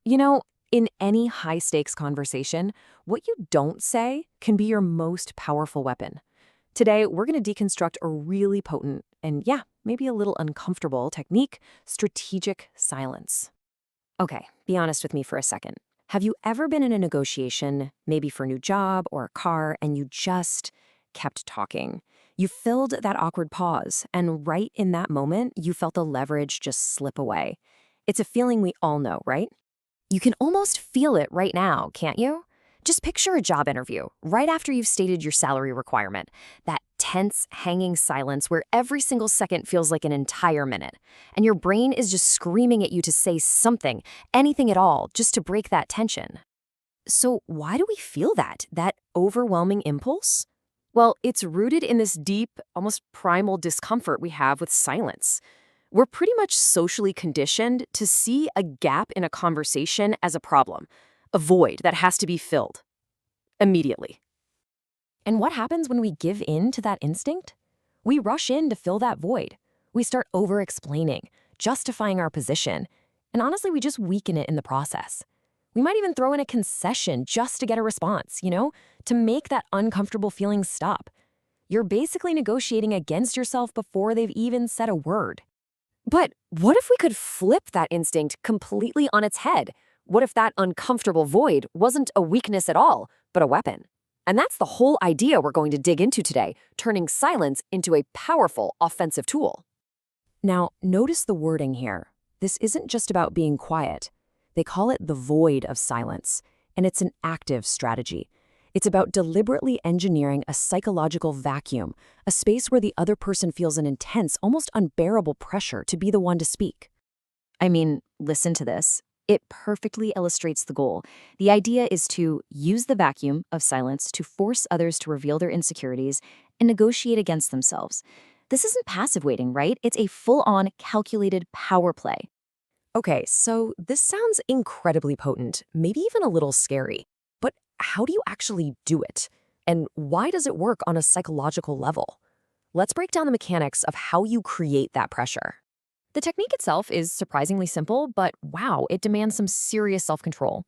You know, in any high-stakes conversation, what you don't say can be your most powerful weapon. Today, we're going to deconstruct a really potent and, yeah, maybe a little uncomfortable technique, strategic silence. Okay, be honest with me for a second. Have you ever been in a negotiation, maybe for a new job or a car, and you just kept talking? You filled that awkward pause, and right in that moment, you felt the leverage just slip away. It's a feeling we all know, right? You can almost feel it right now, can't you? Just picture a job interview right after you've stated your salary requirement. That tense, hanging silence where every single second feels like an entire minute. And your brain is just screaming at you to say something, anything at all, just to break that tension. So, why do we feel that overwhelming impulse? Well, it's rooted in this deep, almost primal discomfort we have with silence. We're pretty much socially conditioned to see a gap in a conversation as a problem, a void that has to be filled immediately. And what happens when we give in to that instinct? We rush in to fill that void. We start over-explaining, justifying our position, and honestly, we just weaken it in the process. We might even throw in a concession just to get a response, to make that uncomfortable feeling stop. You're basically negotiating against yourself before they've even said a word. But what if we could flip that instinct completely on its head? What if that uncomfortable void wasn't a weakness at all, but a weapon? And that's the whole idea we're going to dig into today, turning silence into a powerful offensive tool. Now, notice the wording here. This isn't just about being quiet. They call it the void of silence, and it's an active strategy. It's about deliberately engineering a psychological vacuum, a space where the other person feels an intense, almost unbearable pressure to be the one to speak. I mean, listen to this. It perfectly illustrates the goal. The idea is to use the vacuum of silence to force others to reveal their insecurities and negotiate against themselves. This isn't passive waiting, right? It's a full-on, calculated power play. Okay, so this sounds incredibly potent, maybe even a little scary. But how do you actually do it? And why does it work on a psychological level? Let's break down the mechanics of how you create that pressure. The technique itself is surprisingly simple, but wow, it demands some serious self-control.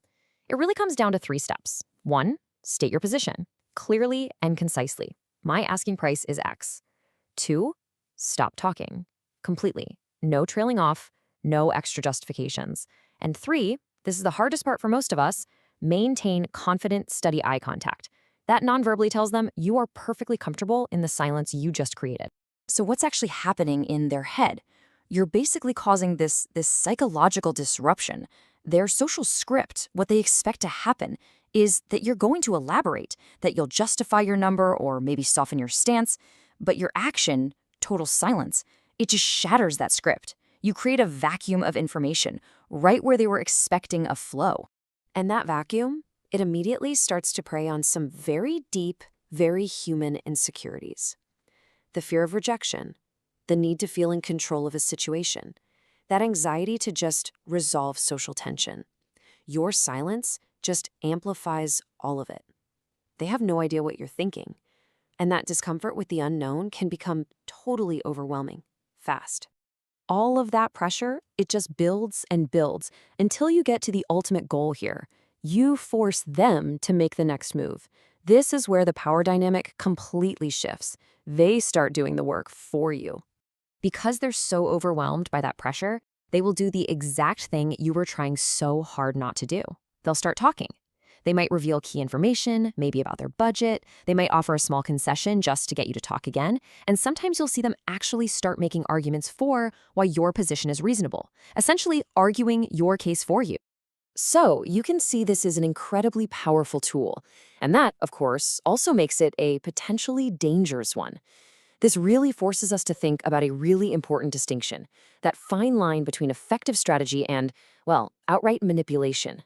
It really comes down to 3 steps. 1, state your position, clearly and concisely. My asking price is X. 2, stop talking, completely. No trailing off, no extra justifications. And 3, this is the hardest part for most of us, maintain confident, steady eye contact. That non-verbally tells them you are perfectly comfortable in the silence you just created. So what's actually happening in their head? You're basically causing this psychological disruption. Their social script, what they expect to happen, is that you're going to elaborate, that you'll justify your number or maybe soften your stance, but your action, total silence, it just shatters that script. You create a vacuum of information right where they were expecting a flow. And that vacuum, it immediately starts to prey on some very deep, very human insecurities. The fear of rejection, the need to feel in control of a situation, that anxiety to just resolve social tension. Your silence just amplifies all of it. They have no idea what you're thinking, and that discomfort with the unknown can become totally overwhelming, fast. All of that pressure, it just builds and builds until you get to the ultimate goal here. You force them to make the next move. This is where the power dynamic completely shifts. They start doing the work for you. Because they're so overwhelmed by that pressure, they will do the exact thing you were trying so hard not to do. They'll start talking. They might reveal key information, maybe about their budget. They might offer a small concession just to get you to talk again. And sometimes you'll see them actually start making arguments for why your position is reasonable, essentially arguing your case for you. So you can see this is an incredibly powerful tool. And that, of course, also makes it a potentially dangerous one. This really forces us to think about a really important distinction, that fine line between effective strategy and, well, outright manipulation.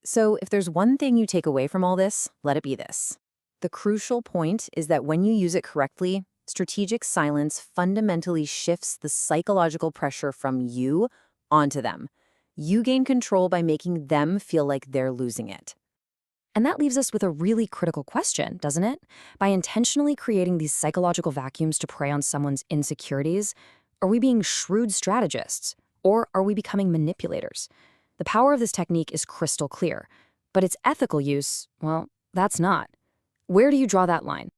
So if there's one thing you take away from all this, let it be this. The crucial point is that when you use it correctly, strategic silence fundamentally shifts the psychological pressure from you onto them. You gain control by making them feel like they're losing it. And that leaves us with a really critical question, doesn't it? By intentionally creating these psychological vacuums to prey on someone's insecurities, are we being shrewd strategists, or are we becoming manipulators? The power of this technique is crystal clear, but its ethical use, well, that's not. Where do you draw that line?